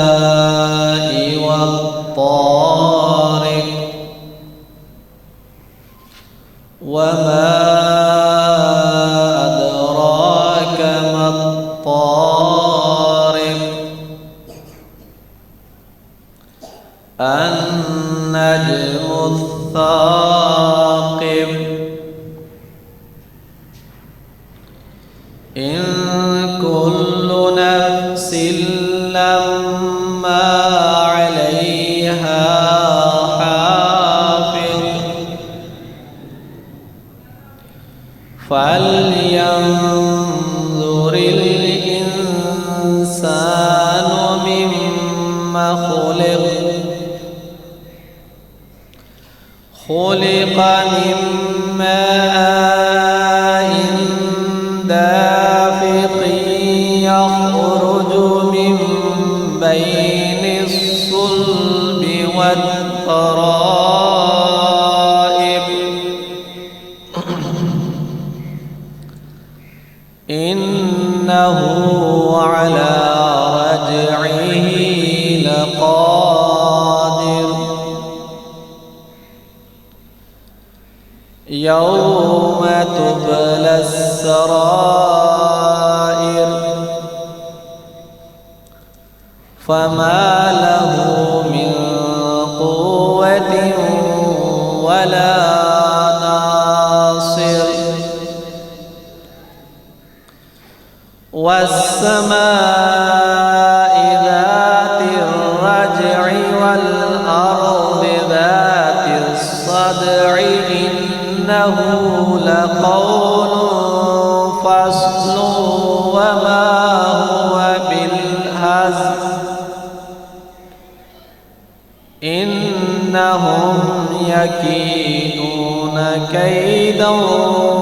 والسماء والطارق وما أدراك ما الطارق النجم الثاقب إن كل نفس لما عليها حافظ فلينظر الإنسان مما خلق خلق من ماء دافق يخرج من بين الصلب والترائب إنه على رجعه لقادر يوم تبلى السرائر فما له من قوة ولا ناصر والسماء ذات الرجع والأرض ذات الصدع إنه لقول فصل وما هو بالهزل إنهم يكيدون كيدا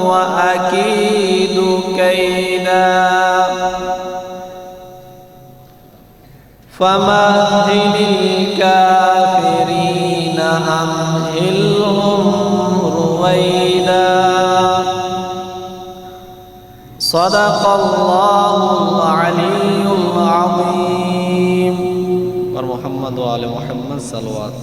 وأكيد كيدا فمهل الكافرين أمهلهم رويدا صدق الله العلي العظيم محمد وآل محمد صلوات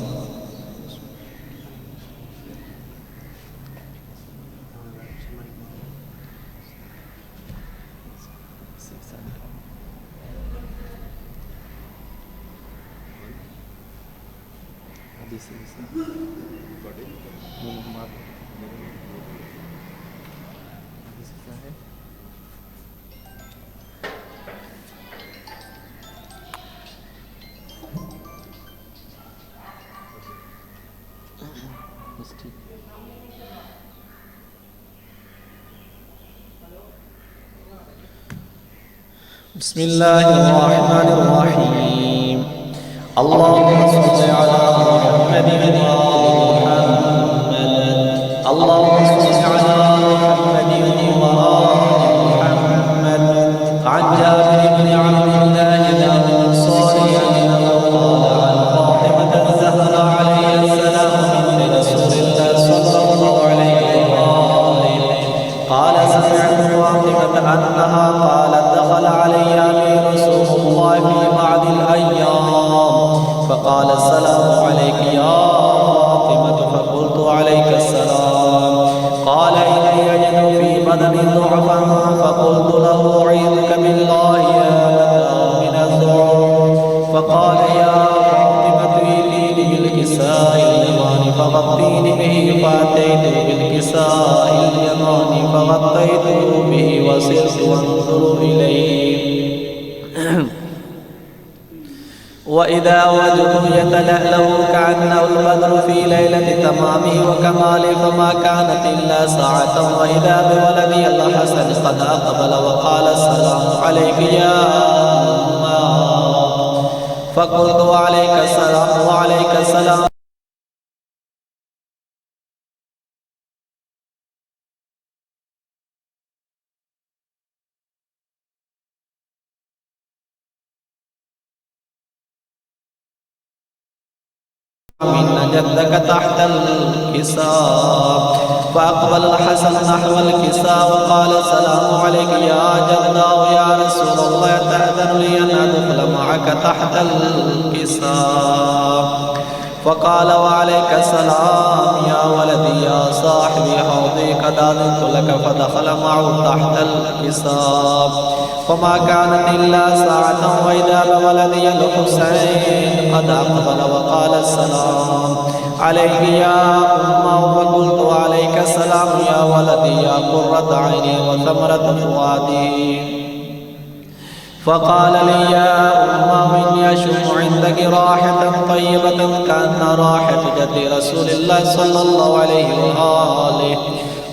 بسم الله الرحمن الرحيم اللهم صل على محمد وآل محمد اللهم صل على محمد وآل محمد عن جابر بن عبد الله الأنصاري أنه قال عن فاطمة الزهراء عليه السلام بنت رسول الله صلى الله عليه وآله قال سمعت فاطمة أنها قالت دخل علي رسول الله في بعض الأيام فقال السلام عليك يا فاطمة فقلت عليك السلام قال إني أجد في بدني ضعفا فقلت له أعيذك بالله يا من الذعر فقال يا فاطمة إيتيني بالكساء اليماني فغطيني به فأتيت بالكساء اليماني فغطيته به وسرت وانظر إليه وإذا وجهه يتلألأ كأنه البدر في ليلة تمامه وكماله فما كانت إلا ساعة وإذا بولدي الحسن قد أقبل وقال السلام عليك يا أمه فقلت وعليك السلام وعليك السلام إن جدك تحت الكساء. فأقبل الحسن نحو الكساء وقال السلام عليك يا جداه يا رسول الله، تأذن لي أن أدخل معك تحت الكساء؟ فقال وعليك السلام يا ولدي يا صاحبي حوضي، قد أذنت لك. فدخل معه تحت الكساء، فما كانت إلا ساعة وإذا بولدي الحسين قد أقبل وقال السلام عليك يا أمه. فقلت وعليك السلام يا ولدي يا قرة عيني وثمرة فؤادي. فقال لي يا أمه إني أشم عندك راحة طيبة كأن راحة جد رسول الله صلى الله عليه وآله.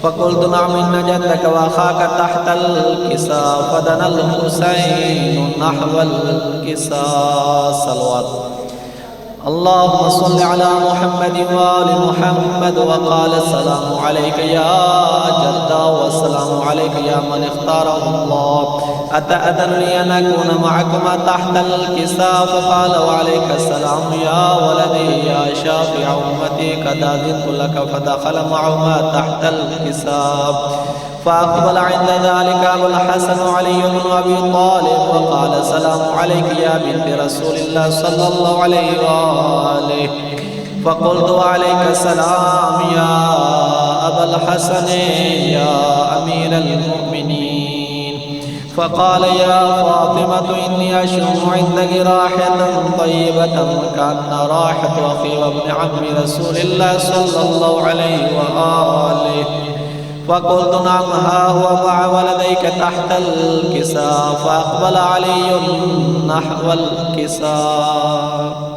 فقلت نعم إن جدك وأخاك تحت الكساء. فدنا الحسين نحو الكساء. صلوات اللهم صل على محمد وآل محمد. وقال السلام عليك يا جدا والسلام عليك يا من اختاره الله، أتأذن لي أن أكون معكما تحت الكساء؟ فقال وعليك السلام يا ولدي يا شافع أمتي، قد أذنت لك. فدخل معهما تحت الكساء. فأقبل عند ذلك أبو الحسن علي بن أبي طالب وقال السلام عليك يا بنت رسول الله صلى الله عليه وآله. فقلت وعليك السلام يا أبا الحسن يا أمير المؤمنين. فقال يا فاطمة إني أشم عندك راحة طيبة كأن راحة أخي وابن عم رسول الله صلى الله عليه وآله. فقلت نعم ها هو مع ولديك تحت الكساء. فأقبل علي نحو الكساء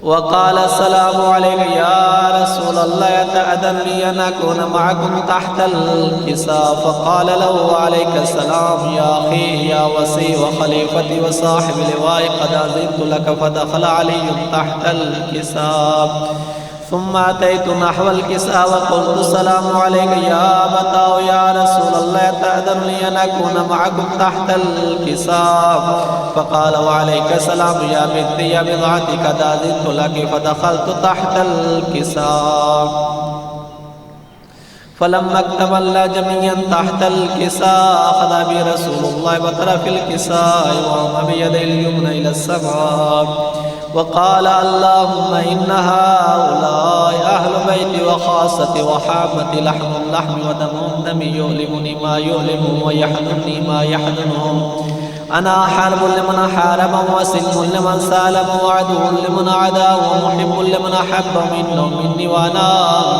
وقال السلام عليك يا رسول الله، يتأذن لي أن أكون معكم تحت الكساء؟ فقال له وعليك السلام يا أخي يا وصي وخليفتي وصاحب لوائي، قد أذنت لك. فدخل علي تحت الكساء. ثم أتيت نحو الكساء وقلت السلام عليك يا أبتاه يا رسول الله، تأذن لي أن أكون معكم تحت الكساء؟ فقال وعليك السلام يا بنتي يا بضعتي، قد أذنت لك. فدخلت تحت الكساء. فلما اكتملنا جميعا تحت الكساء أخذ بي رسول الله بطرف الكساء وهم بيده اليمنى إلى السماء وقال اللهم إن هؤلاء أهل بيتي وخاصتي وحامتي، لحم اللحم ودم دمي، يؤلمني ما يؤلمهم ويحزنني ما يحزنهم. أنا حارب لمن حاربهم وسلم لمن سالمهم وعدو لمن عداهم ومحب لمن أحبهم، منهم مني وأنا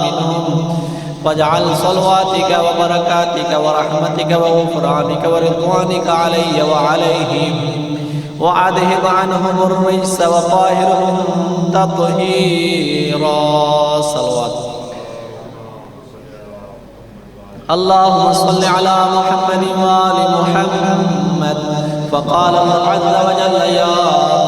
منهم. فاجعل صلواتك وبركاتك ورحمتك وغفرانك ورضوانك علي وعليهم، وأذهب عنهم الرجس وطهرهم تطهيرا. صلوات اللهم صل على محمد وآل محمد. فقال الله عز وجل يا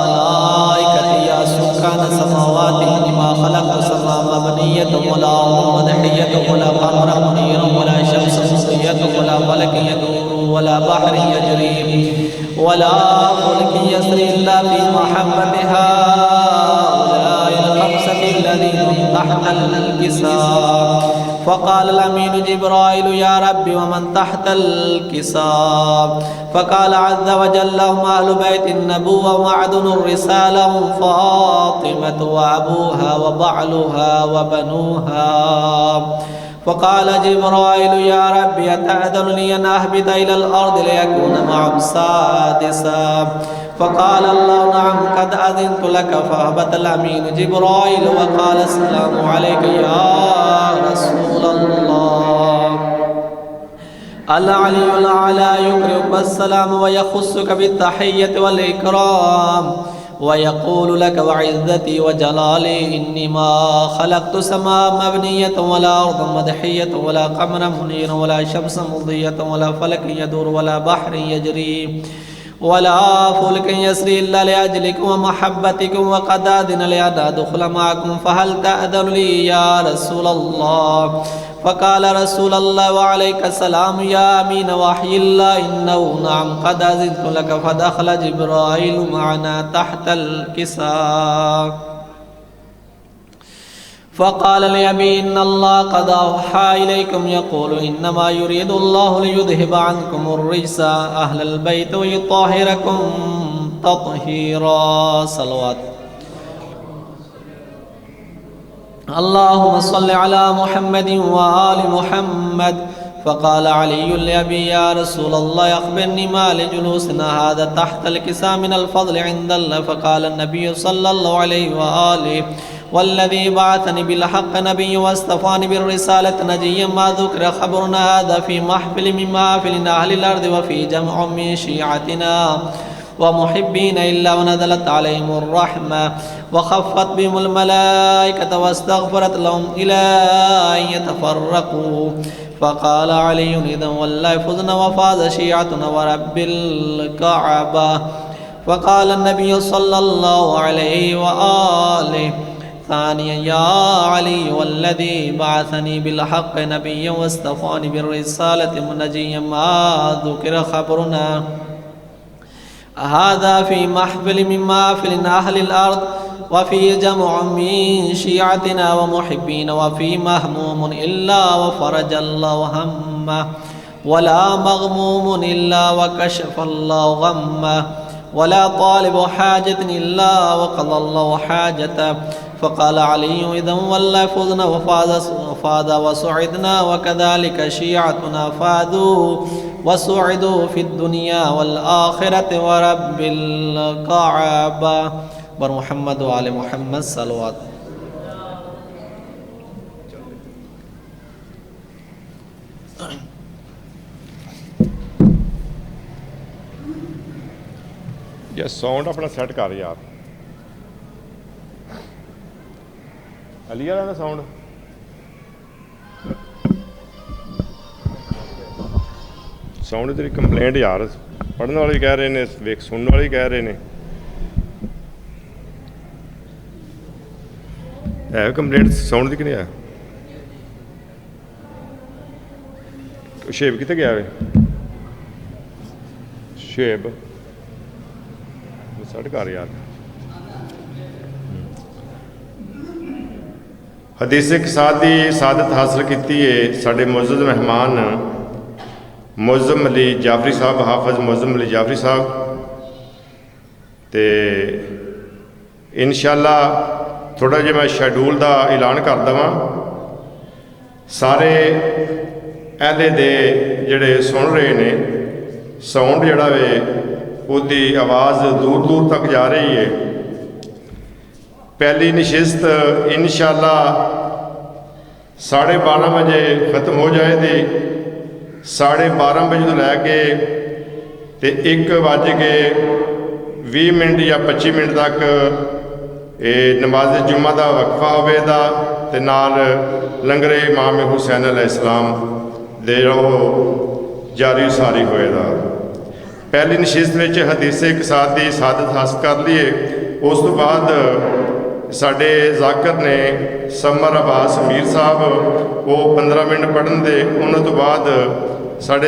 ملائكتي يا سكان السماوات إني ما خلقت سماء مبنية ولا أرض مدحية ولا قمر منير ولا شمس مضية ولا فلك يدور ولا بحر يجري ولا فلك يسري إلا في محبة هؤلاء الخمسة الذين تحت الكساء. فقال الأمين جبرائيل يا ربي ومن تحت الكساء؟ فقال عز وجل هم أهل بيت النبوة ومعدن الرسالة، هم فاطمة وأبوها وبعلها وبنوها. فقال جبرائيل يا ربي أتأذن لي أن أهبط إلى الأرض ليكون معهم سادسا؟ فقال الله نعم قد أذنت لك. فأهبط الأمين جبرائيل وقال السلام عليك يا رسول الله. العلي الأعلى يكرمك السلام ويخصك بالتحية والإكرام ويقول لك وعزتي وجلالي إني ما خلقت سماء مبنية ولا أرض مدحية ولا قمر منير ولا شمس مضية ولا فلك يدور ولا بحر يجري ولا فلك يسري إلا لأجلكم ومحبتكم، وقد أذن لي أن أدخل معكم فهل تأذن لي يا رسول الله؟ فقال رسول الله وعليك السلام يا أمين وحي الله إنه نعم قد أذنت لك. فدخل جبرائيل معنا تحت الكساء. فقال لأبي إن الله قد أوحى إليكم يقول إنما يريد الله ليذهب عنكم الرجس أهل البيت ويطهركم تطهيرا. صلوات. اللهم صل على محمد وآل محمد. فقال علي لأبي يا رسول الله أخبرني ما لجلوسنا هذا تحت الكساء من الفضل عند الله. فقال النبي صلى الله عليه وآله والذي بعثني بالحق نبي واصطفاني بالرسالة نجيا ما ذكر خبرنا هذا في محفل من محافل أهل الأرض وفي جمع من شيعتنا ومحبين إلا ونزلت عليهم الرحمة وخفت بهم الملائكة واستغفرت لهم إلى أن يتفرقوا. فقال علي إذا والله فزنا وفاز شيعتنا ورب الكعبة. فقال النبي صلى الله عليه وآله ثانيا يا علي والذي بعثني بالحق نبيا واصطفاني بالرسالة منجيا ما ذكر خبرنا هذا في محفل من محافل أهل الأرض وفي جمع من شيعتنا ومحبين وفي مهموم إلا وفرج الله همه ولا مغموم إلا وكشف الله غمه ولا طالب حاجة إلا وقضى الله حاجته. فقال علي إذا والله فزنا وفاز وسعدنا وكذلك شيعتنا فازوا وسعدوا في الدنيا والآخرة ورب الكعبة. بر محمد وآل محمد صلوات. ਯਾ ਸਾਊਂਡ ਆਪਣਾ ਸੈੱਟ ਕਰ ਯਾਰ ਅਲੀ ਵਾਲਾ ਦਾ ਸਾਊਂਡ ਦੀ ਕੰਪਲੇਂਟ ਯਾਰ ਪੜ੍ਹਨ ਵਾਲੇ ਕਹਿ ਰਹੇ ਨੇ ਵੇਖ ਸੁਣਨ ਵਾਲੇ ਕਹਿ ਰਹੇ ਨੇ ਹੈ ਕੰਪਲੇਂਟ ਸਾਊਂਡ ਦੀ ਕਿ ਨਹੀਂ ਆ ਸ਼ੇਬ ਕਿੱਥੇ ਗਿਆ ਵੇ ਸ਼ੇਬ ਸੈੱਟ ਕਰ ਯਾਰ हदीस किसाद की सादत हासिल की है साढ़े मुअज़्ज़ज़ मेहमान मुअज़्ज़म अली जाफरी साहब हाफिज़ मुअज़्ज़म अली जाफरी साहब तो इंशाअल्लाह थोड़ा जिहा मैं शेड्यूल का ऐलान कर देवां सारे अहले दे जिहड़े सुन रहे ने साउंड जिहड़ा वे उसकी आवाज़ दूर दूर तक जा रही है। पहली नशिस्त इंशाअल्लाह 12:30 बजे ख़त्म हो जाएगी। 12:30 बजे तो लैके तो 1:20 या 25 मिनट तक ये नमाज जुम्मा का वक्फा होगा तो नाल लंगर इमाम हुसैन अलैहिस्सलाम दे जारी सारी होएगा। पहली नशिस्त में हदीस किसाद की सादत हासिल कर लीए उस तो बाद साढ़े जाकर ने समर अब्बास मीर साहब वो 15 मिनट पढ़न दे उन्होंने तो बाद साढ़े